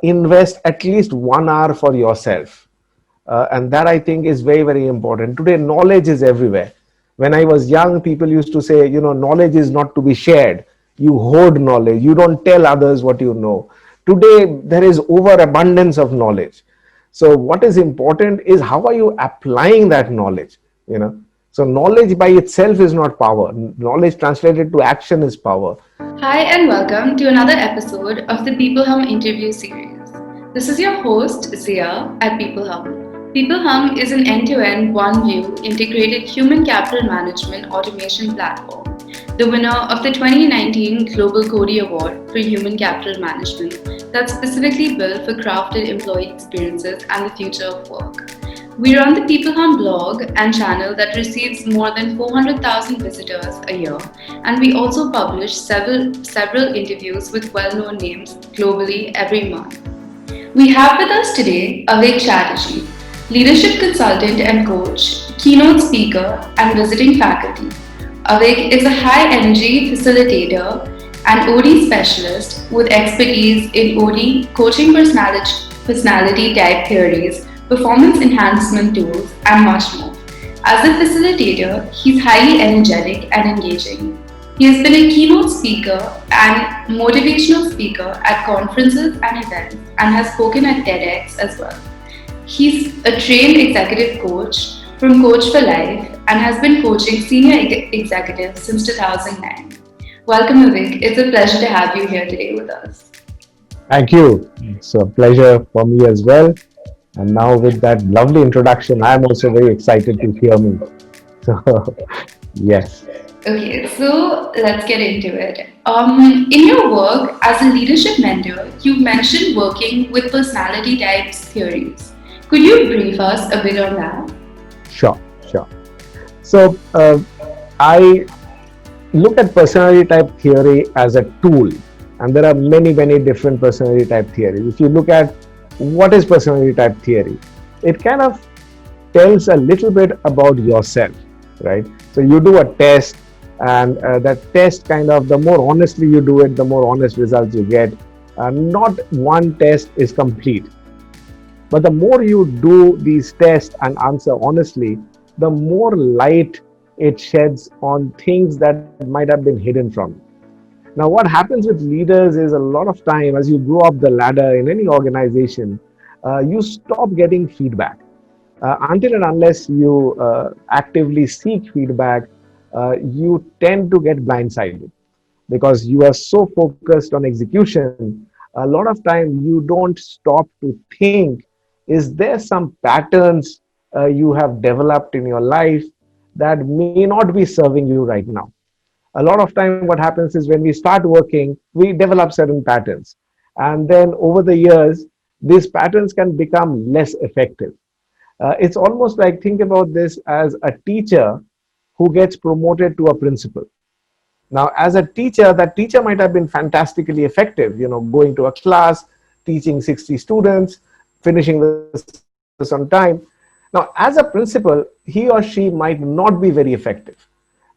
invest at least 1 hour for yourself. And that I think is very, very important. Today, knowledge is everywhere. When I was young, people used to say, knowledge is not to be shared. You hoard knowledge. You don't tell others what you know. Today, there is overabundance of knowledge. So what is important is how are you applying that knowledge, you know. So knowledge by itself is not power. Knowledge translated to action is power. Hi, and welcome to another episode of the People Hum interview series. This is your host, Zia at People Hum. People Hum is an end to end, one view integrated human capital management automation platform, the winner of the 2019 Global Cody Award for Human Capital Management, that's specifically built for crafted employee experiences and the future of work. We run the People Hum blog and channel that receives more than 400,000 visitors a year, and we also publish several interviews with well-known names globally every month. We have with us today Avik Chatterjee, leadership consultant and coach, keynote speaker, and visiting faculty. Avik is a high-energy facilitator and OD specialist with expertise in OD coaching personality type theories, performance enhancement tools, and much more. As a facilitator, he's highly energetic and engaging. He has been a keynote speaker and motivational speaker at conferences and events and has spoken at TEDx as well. He's a trained executive coach from Coach for Life and has been coaching senior executives since 2009. Welcome, Avik. It's a pleasure to have you here today with us. Thank you. It's a pleasure for me as well. And now with that lovely introduction, I'm also very excited to hear me. So yes. Okay, so let's get into it. In your work as a leadership mentor, you mentioned working with personality types theories. Could you brief us a bit on that? Sure, sure. So I look at personality type theory as a tool, and there are many, many different personality type theories. If you look at what is personality type theory, it kind of tells a little bit about yourself, right? So you do a test, and that test kind of, the more honestly you do it, the more honest results you get. Not one test is complete, but the more you do these tests and answer honestly, the more light it sheds on things that might have been hidden from you. Now, what happens with leaders is a lot of time as you go up the ladder in any organization, you stop getting feedback. Until and unless you actively seek feedback, you tend to get blindsided because you are so focused on execution. A lot of time you don't stop to think, is there some patterns you have developed in your life that may not be serving you right now? A lot of time what happens is when we start working, we develop certain patterns, and then over the years these patterns can become less effective. It's almost like, think about this as a teacher who gets promoted to a principal. Now, as a teacher, that teacher might have been fantastically effective, going to a class, teaching 60 students, finishing the syllabus on time. Now, as a principal, he or she might not be very effective.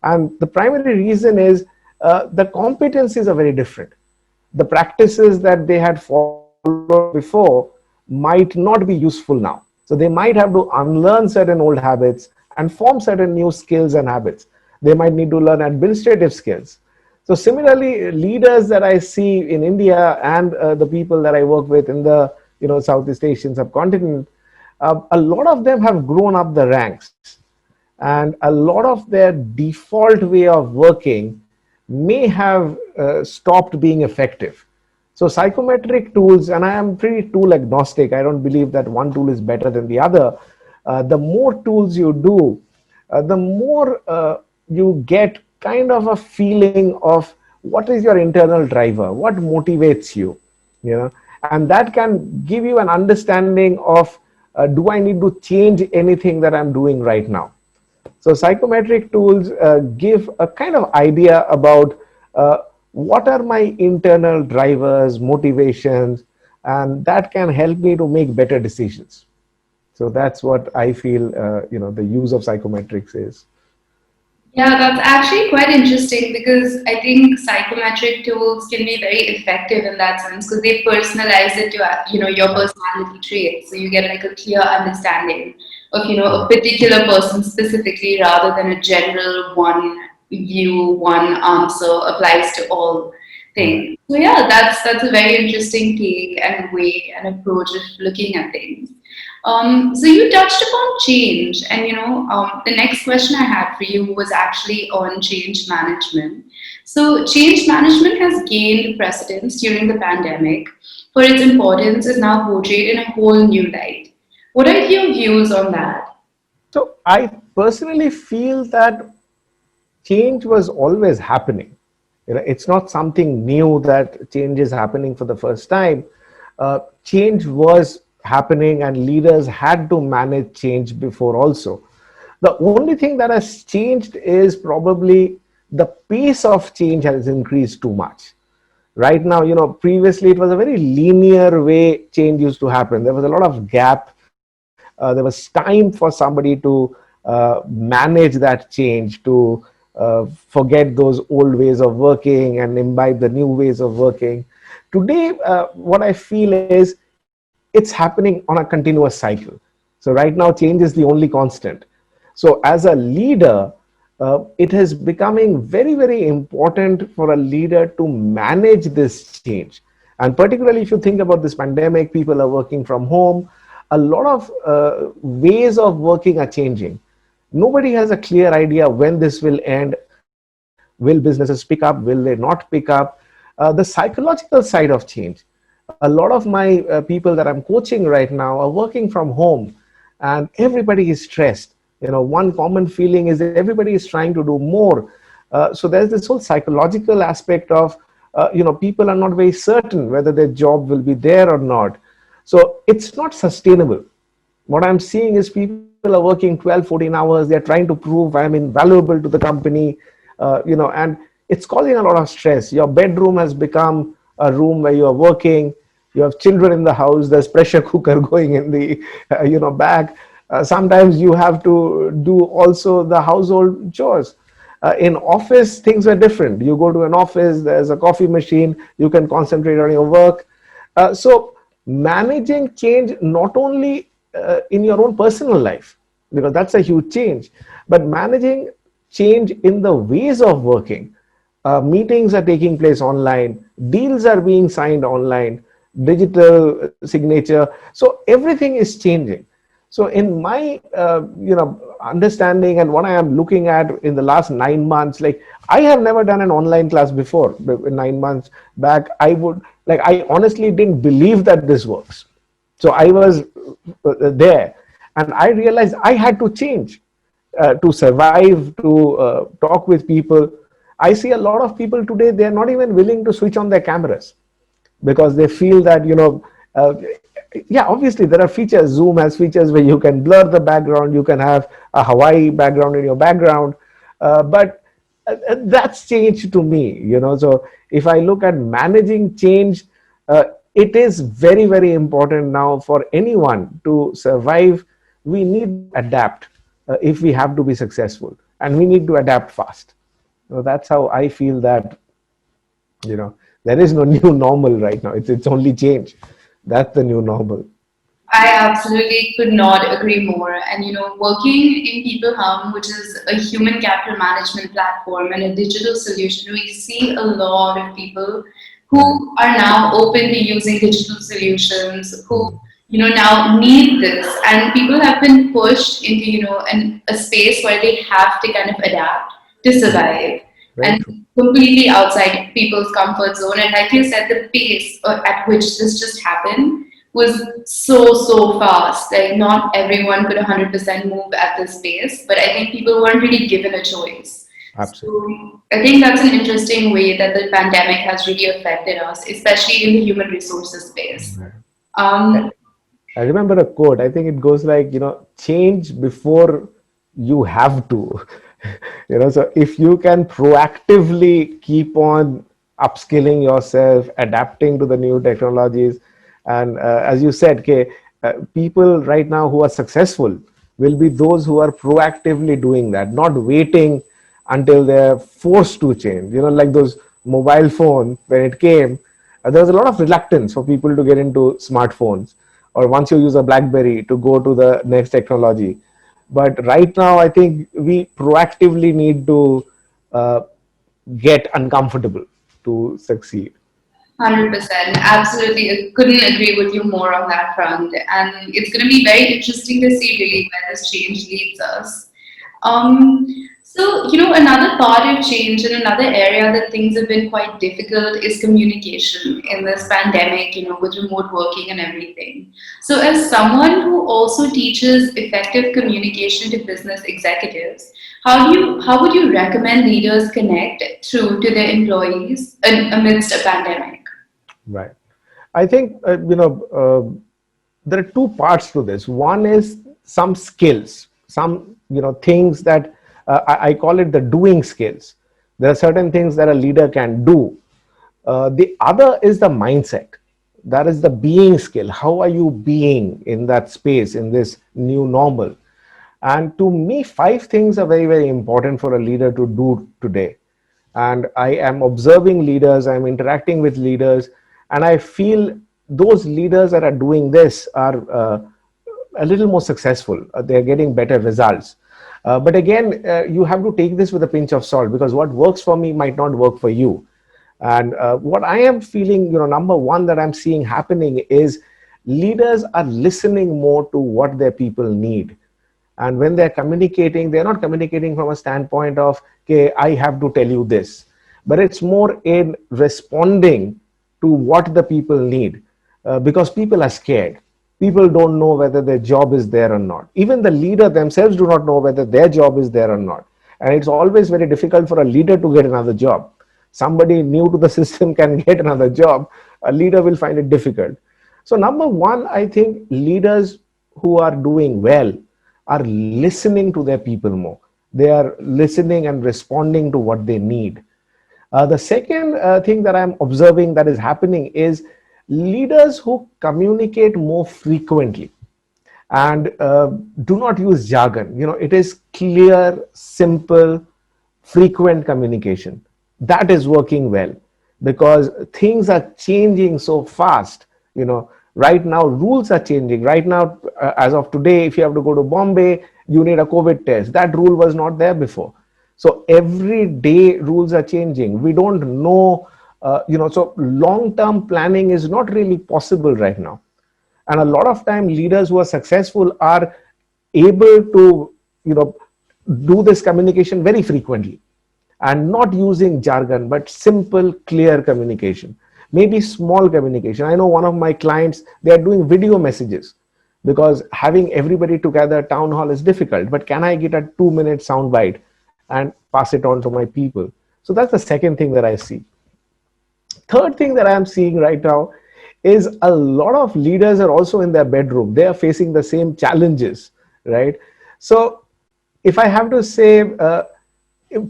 And the primary reason is the competencies are very different. The practices that they had followed before might not be useful now. So they might have to unlearn certain old habits and form certain new skills and habits. They might need to learn administrative skills. So similarly, leaders that I see in India and the people that I work with in the Southeast Asian subcontinent, a lot of them have grown up the ranks, and a lot of their default way of working may have stopped being effective. So psychometric tools, and I am pretty tool agnostic. I don't believe that one tool is better than the other. The more tools you do, the more you get kind of a feeling of what is your internal driver, what motivates you, and that can give you an understanding of do I need to change anything that I'm doing right now. So psychometric tools give a kind of idea about what are my internal drivers, motivations, and that can help me to make better decisions. So that's what I feel, the use of psychometrics is. Yeah, that's actually quite interesting because I think psychometric tools can be very effective in that sense because they personalize it to your Right. personality traits, so you get like a clear understanding of a Right. particular person specifically rather than a general one view, one answer applies to all Right. things. So yeah, that's a very interesting take and way and approach of looking at things. So you touched upon change, and the next question I had for you was actually on change management. So change management has gained precedence during the pandemic, for its importance is now portrayed in a whole new light. What are your views on that? So I personally feel that change was always happening. It's not something new that change is happening for the first time. Change was happening, and leaders had to manage change before also. The only thing that has changed is probably the pace of change has increased too much. Right now, previously it was a very linear way change used to happen. There was a lot of gap. There was time for somebody to manage that change, to forget those old ways of working and imbibe the new ways of working. Today, what I feel is it's happening on a continuous cycle. So right now, change is the only constant. So as a leader, it is becoming very, very important for a leader to manage this change. And particularly if you think about this pandemic, people are working from home. A lot of ways of working are changing. Nobody has a clear idea when this will end. Will businesses pick up? Will they not pick up? The psychological side of change. A lot of my people that I'm coaching right now are working from home, and everybody is stressed. One common feeling is everybody is trying to do more. So there's this whole psychological aspect of, people are not very certain whether their job will be there or not. So it's not sustainable. What I'm seeing is people are working 12, 14 hours. They're trying to prove I'm invaluable to the company, and it's causing a lot of stress. Your bedroom has become a room where you are working. You have children in the house. There's pressure cooker going in the, back. Sometimes you have to do also the household chores. In office, things are different. You go to an office, there's a coffee machine, you can concentrate on your work. So managing change not only in your own personal life, because that's a huge change, but managing change in the ways of working. Meetings are taking place online, deals are being signed online, digital signature. So everything is changing. So in my understanding and what I am looking at in the last 9 months, like I have never done an online class before. 9 months back, I would, like, I honestly didn't believe that this works. So I was there, and I realized I had to change to survive, to talk with people. I see a lot of people today, they are not even willing to switch on their cameras because they feel that, yeah, obviously there are features. Zoom has features where you can blur the background, you can have a Hawaii background in your background. But that's change to me. So if I look at managing change, it is very, very important now for anyone to survive. We need to adapt if we have to be successful, and we need to adapt fast. So that's how I feel that, you know there is no new normal right now. It's only change. That's the new normal. I absolutely could not agree more. And working in People Hum, which is a human capital management platform and a digital solution, we see a lot of people Right. who are now open to using digital solutions, who Mm. now need this, and people have been pushed into a space where they have to kind of adapt to Right. survive Very and true. completely outside people's comfort zone. And like you said, the pace at which this just happened was so fast. Like not everyone could 100% move at this pace, but I think people weren't really given a choice. Absolutely. So I think that's an interesting way that the pandemic has really affected us, especially in the human resources space. Right. Um, I remember a quote. I think it goes like, change before you have to. So if you can proactively keep on upskilling yourself, adapting to the new technologies, and as you said, okay, people right now who are successful will be those who are proactively doing that, not waiting. until they're forced to change. Like those mobile phone, when it came, there was a lot of reluctance for people to get into smartphones, or once you use a BlackBerry to go to the next technology. But right now, I think we proactively need to uh, get uncomfortable to succeed. 100%. Absolutely. I couldn't agree with you more on that front. And it's going to be very interesting to see really where this change leads us. Um, another part of change and another area that things have been quite difficult is communication in this pandemic, with remote working and everything. So, as someone who also teaches effective communication to business executives, how would you recommend leaders connect through to their employees amidst a pandemic? Right. I think there are two parts to this. One is some skills, some things that I call it the doing skills. There are certain things that a leader can do. The other is the mindset. That is the being skill. How are you being in that space in this new normal? And to me, five things are very, very important for a leader to do today. And I am observing leaders, I'm interacting with leaders, and I feel those leaders that are doing this are a little more successful. They're getting better results. But again, you have to take this with a pinch of salt, because what works for me might not work for you. And what I am feeling, number one that I'm seeing happening is leaders are listening more to what their people need. And when they're communicating, they're not communicating from a standpoint of, okay, I have to tell you this, but it's more in responding to what the people need, because people are scared. People don't know whether their job is there or not. Even the leader themselves do not know whether their job is there or not. And it's always very difficult for a leader to get another job. Somebody new to the system can get another job. A leader will find it difficult. So, number one, I think leaders who are doing well are listening to their people more. They are listening and responding to what they need. The second thing that I'm observing that is happening is leaders who communicate more frequently and do not use jargon. It is clear, simple, frequent communication. That is working well, because things are changing so fast. Right now rules are changing. Right now, as of today, if you have to go to Bombay, you need a COVID test. That rule was not there before. So every day rules are changing. We don't know, so long term planning is not really possible right now. And a lot of time leaders who are successful are able to you know do this communication very frequently, and not using jargon, but simple, clear communication. Maybe small communication. I know one of my clients, they are doing video messages, because having everybody together town hall is difficult. But can I get a 2-minute sound bite and pass it on to my people? So that's the second thing that I see. Third thing that I am seeing right now is a lot of leaders are also in their bedroom. They are facing the same challenges, right? So if I have to say,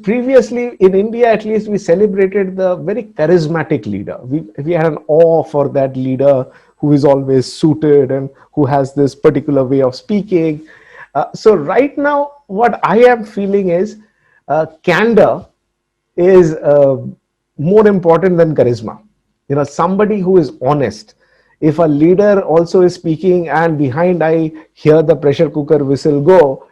previously in India, at least, we celebrated the very charismatic leader. We had an awe for that leader who is always suited and who has this particular way of speaking. So right now, what I am feeling is candor is more important than charisma. Somebody who is honest. If a leader also is speaking and behind I hear the pressure cooker whistle go,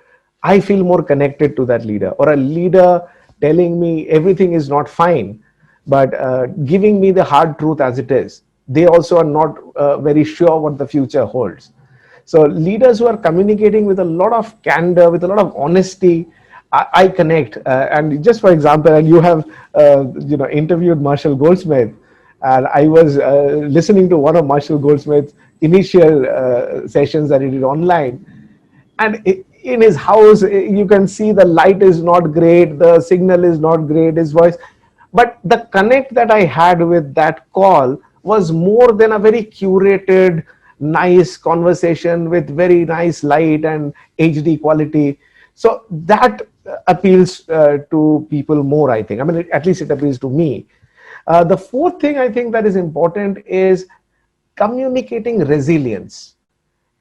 I feel more connected to that leader. Or a leader telling me everything is not fine, but giving me the hard truth as it is. They also are not very sure what the future holds. So leaders who are communicating with a lot of candor, with a lot of honesty, I connect. And just for example, and you have interviewed Marshall Goldsmith, and I was listening to one of Marshall Goldsmith's initial sessions that he did online, and in his house you can see the light is not great, the signal is not great, his voice, but the connect that I had with that call was more than a very curated nice conversation with very nice light and HD quality. So that appeals to people more, I think. I mean, at least it appeals to me. The fourth thing I think that is important is communicating resilience.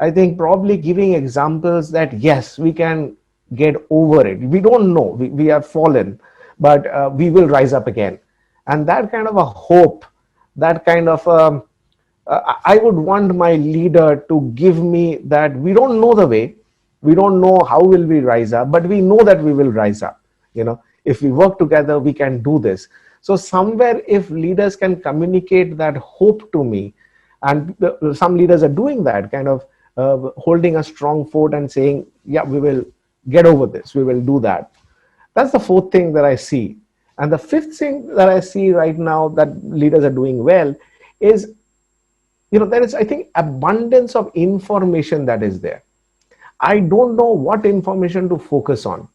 I think probably giving examples that yes, we can get over it. We don't know, we have fallen, but we will rise up again. And that kind of a hope, that kind of I would want my leader to give me that we don't know the way, we don't know how will we rise up, but we know that we will rise up. If we work together, we can do this. So somewhere, if leaders can communicate that hope to me, and some leaders are doing that, kind of holding a strong fort and saying, yeah, we will get over this, we will do that. That's the fourth thing that I see. And the fifth thing that I see right now that leaders are doing well is, there is, I think, abundance of information that is there. I don't know what information to focus on.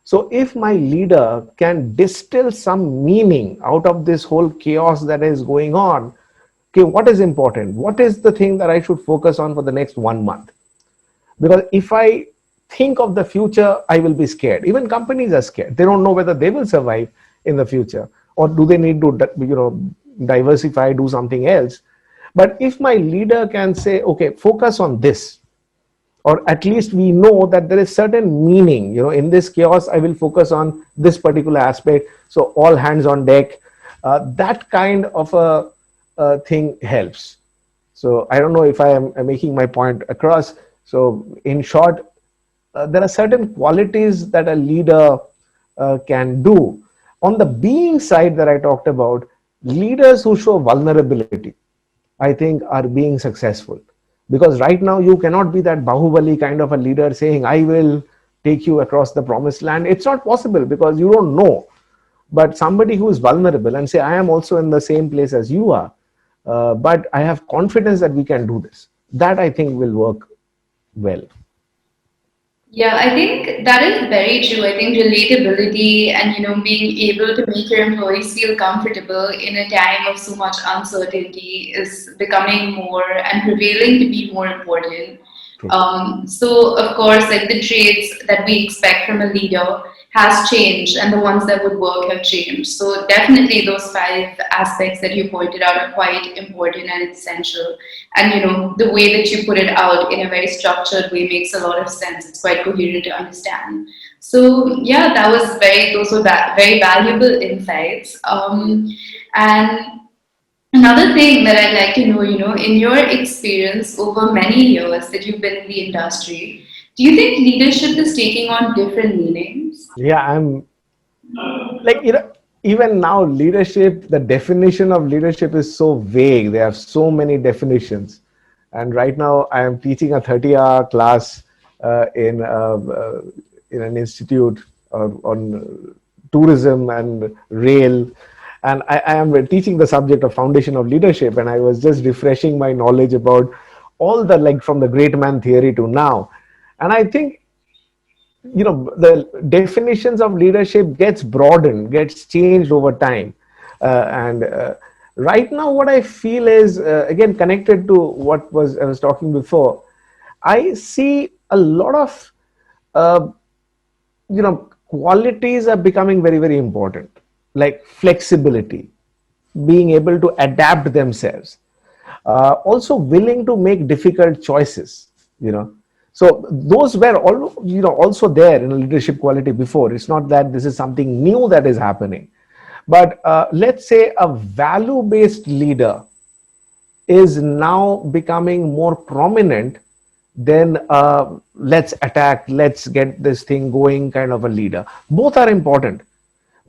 So if my leader can distill some meaning out of this whole chaos that is going on, okay, what is important? What is the thing that I should focus on for the next 1 month? Because if I think of the future, I will be scared. Even companies are scared. They don't know whether they will survive in the future, or do they need to, diversify, do something else. But if my leader can say, okay, focus on this, or at least we know that there is certain meaning, in this chaos, I will focus on this particular aspect. So all hands on deck. That kind of a thing helps. So I don't know if I am making my point across. So in short, there are certain qualities that a leader can do. On the being side that I talked about, leaders who show vulnerability, I think, are being successful. Because right now, you cannot be that Bahubali kind of a leader saying, I will take you across the promised land. It's not possible because you don't know. But somebody who is vulnerable and say, I am also in the same place as you are, but I have confidence that we can do this. That I think will work well. Yeah, I think that is very true. I think relatability and being able to make your employees feel comfortable in a time of so much uncertainty is becoming more and prevailing to be more important. Okay. So of course, like the traits that we expect from a leader has changed, and the ones that would work have changed. So definitely, those five aspects that you pointed out are quite important and essential. And the way that you put it out in a very structured way makes a lot of sense. It's quite coherent to understand. So yeah, that was very those were very valuable insights. And another thing that I'd like to know, in your experience over many years that you've been in the industry, do you think leadership is taking on different meanings? Yeah, I'm like, even now, leadership, the definition of leadership is so vague. There are so many definitions. And right now, I am teaching a 30-hour class in an institute on tourism and rail. And I am teaching the subject of foundation of leadership. And I was just refreshing my knowledge about all the, like, from the great man theory to now. And I think, the definitions of leadership gets broadened, gets changed over time. And right now, what I feel is, again, connected to what I was talking before, I see a lot of uh, qualities are becoming very, very important, like flexibility, being able to adapt themselves, also willing to make difficult choices. So those were all, also there in a leadership quality before. It's not that this is something new that is happening, but let's say a value based leader is now becoming more prominent than let's attack, let's get this thing going kind of a leader. Both are important.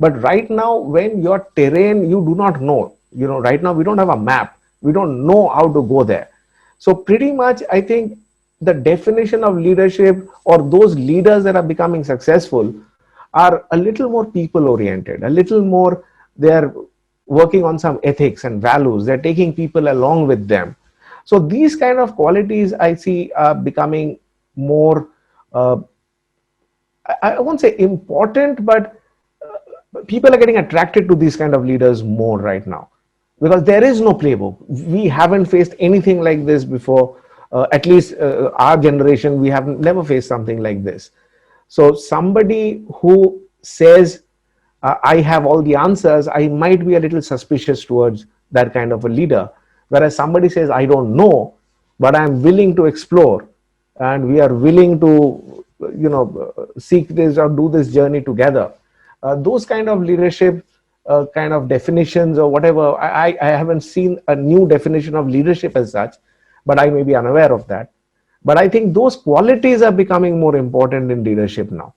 But right now, when your terrain, you do not know, right now we don't have a map, we don't know how to go there. So pretty much, I think the definition of leadership, or those leaders that are becoming successful, are a little more people oriented, a little more, they're working on some ethics and values, they're taking people along with them. So these kind of qualities I see are becoming more, uh, I won't say important, but people are getting attracted to these kind of leaders more right now, because there is no playbook. We haven't faced anything like this before. At least our generation, we have never faced something like this. So somebody who says, I have all the answers, I might be a little suspicious towards that kind of a leader. Whereas somebody says, I don't know, but I'm willing to explore, and we are willing to, seek this or do this journey together. Those kind of leadership kind of definitions or whatever, I haven't seen a new definition of leadership as such, but I may be unaware of that. But I think those qualities are becoming more important in leadership now.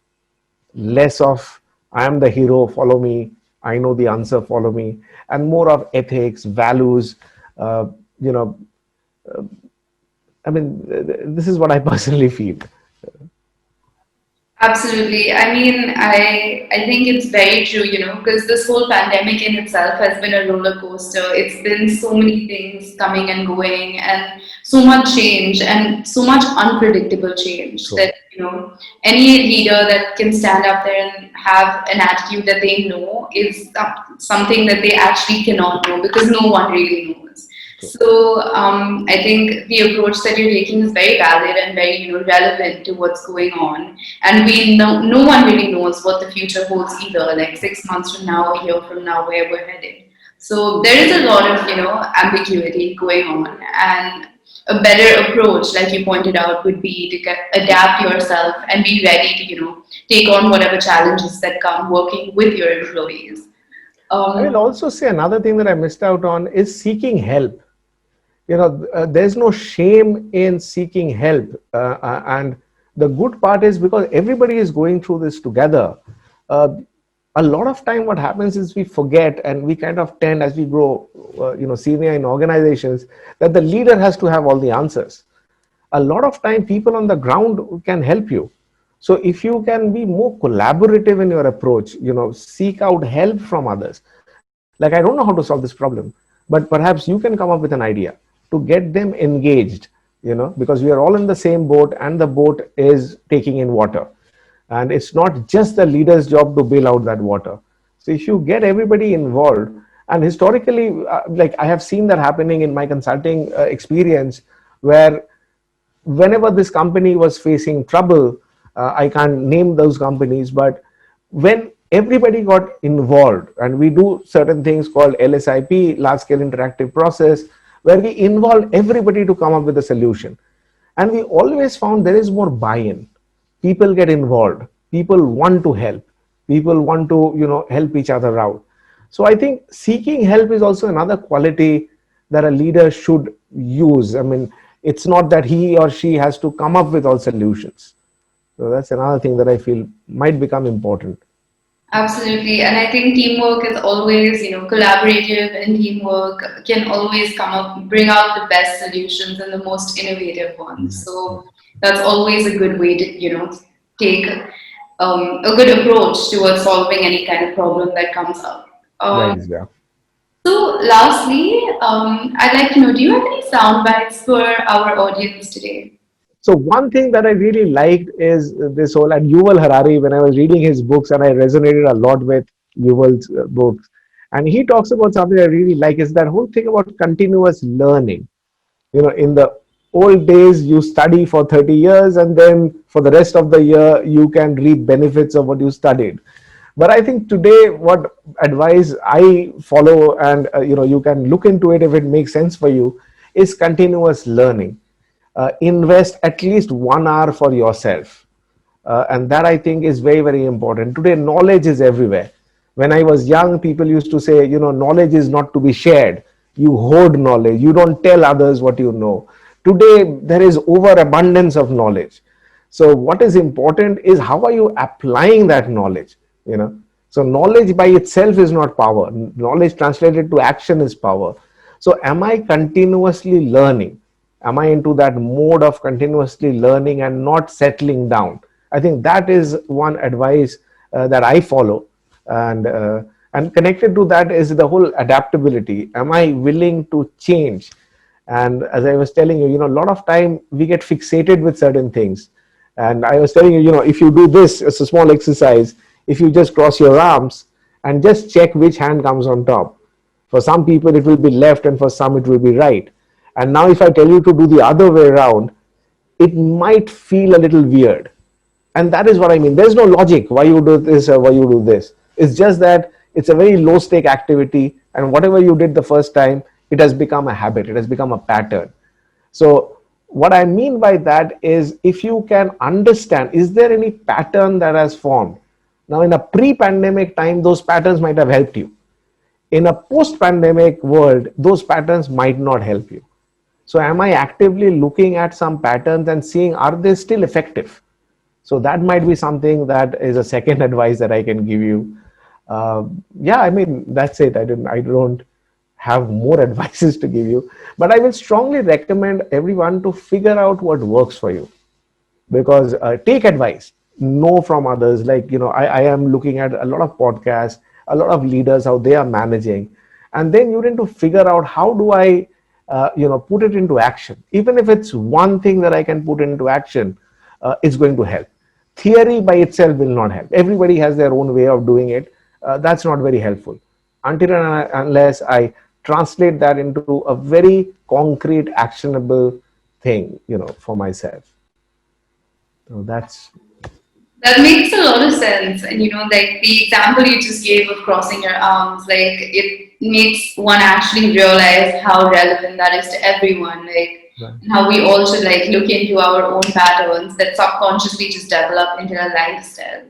Less of I am the hero, follow me, I know the answer, follow me, and more of ethics, values. Uh, you know, I mean, this is what I personally feel. Absolutely. I mean, I think it's very true, because this whole pandemic in itself has been a roller coaster. It's been so many things coming and going, and so much change, and so much unpredictable change True. that, any leader that can stand up there and have an attitude that they know is something that they actually cannot know, because no one really knows. True. So I think the approach that you're taking is very valid and very, relevant to what's going on. And we know no one really knows what the future holds either, like 6 months from now, a year from now, where we're headed. So there is a lot of, ambiguity going on, and a better approach, like you pointed out, would be to adapt yourself and be ready to, take on whatever challenges that come working with your employees. I will Um, also say another thing that I missed out on is seeking help. There's no shame in seeking help, and the good part is because everybody is going through this together. uh, a lot of time what happens is we forget, and we kind of tend as we grow senior in organizations, that the leader has to have all the answers. A lot of time people on the ground can help you. So if you can be more collaborative in your approach, seek out help from others. Like, I don't know how to solve this problem, but perhaps you can come up with an idea to get them engaged, because we are all in the same boat, and the boat is taking in water, and it's not just the leader's job to bail out that water. So if you get everybody involved, and historically, like I have seen that happening in my consulting experience, where whenever this company was facing trouble, I can't name those companies, but when everybody got involved, and we do certain things called LSIP, large scale interactive process, where we involve everybody to come up with a solution. And we always found there is more buy in. People get involved, people want to help, people want to help each other out. So I think seeking help is also another quality that a leader should use. I mean, it's not that he or she has to come up with all solutions. So that's another thing that I feel might become important. Absolutely. And I think teamwork is always, collaborative, and teamwork can always bring out the best solutions and the most innovative ones. So that's always a good way to, take a good approach towards solving any kind of problem that comes up. Right, yeah. So lastly, I'd like to know, do you have any sound bites for our audience today? So one thing that I really liked is this whole, and Yuval Harari, when I was reading his books, and I resonated a lot with Yuval's books, and he talks about something I really like, is that whole thing about continuous learning. In the old days, you study for 30 years, and then for the rest of the year, you can reap benefits of what you studied. But I think today, what advice I follow, and you can look into it if it makes sense for you, is continuous learning. Invest at least 1 hour for yourself, and that I think is very, very important. Today knowledge is everywhere. When I was young, people used to say, knowledge is not to be shared. You hoard knowledge, you don't tell others what you know. Today there is overabundance of knowledge. So what is important is how are you applying that knowledge. So knowledge by itself is not power. Knowledge translated to action is power. So am I continuously learning? Am I into that mode of continuously learning and not settling down? I think that is one advice that I follow. And connected to that is the whole adaptability. Am I willing to change? And as I was telling you, a lot of time we get fixated with certain things. And I was telling you, if you do this, it's a small exercise. If you just cross your arms and just check which hand comes on top. For some people, it will be left, and for some, it will be right. And now, if I tell you to do the other way around, it might feel a little weird. And that is what I mean. There's no logic why you do this or why you do this. It's just that it's a very low stake activity, and whatever you did the first time, it has become a habit, it has become a pattern. So what I mean by that is, if you can understand, is there any pattern that has formed? Now, in a pre-pandemic time, those patterns might have helped you. In a post-pandemic world, those patterns might not help you. So am I actively looking at some patterns and seeing, are they still effective? So that might be something that is a second advice that I can give you. Yeah, I mean, that's it. I don't have more advices to give you, but I will strongly recommend everyone to figure out what works for you, because take advice, know from others. Like, I am looking at a lot of podcasts, a lot of leaders, how they are managing, and then you need to figure out, how do I put it into action. Even if it's one thing that I can put into action, it's going to help. Theory by itself will not help. Everybody has their own way of doing it. That's not very helpful until and unless I translate that into a very concrete, actionable thing, for myself. So that's. That makes a lot of sense. And like the example you just gave of crossing your arms, like it makes one actually realize how relevant that is to everyone. Like, Right. and how we all should like look into our own patterns that subconsciously just develop into a lifestyle.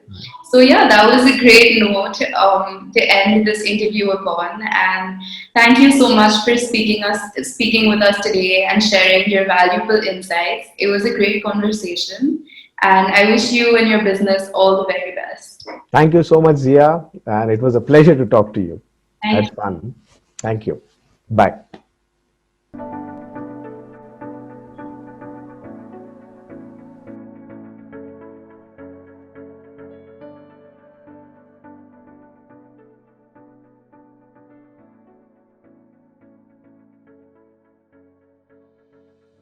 So yeah, that was a great note to end this interview upon. And thank you so much for speaking with us today and sharing your valuable insights. It was a great conversation, and I wish you and your business all the very best. Thank you so much, Zia, and it was a pleasure to talk to you. Thank Had you. fun. Thank you. Bye.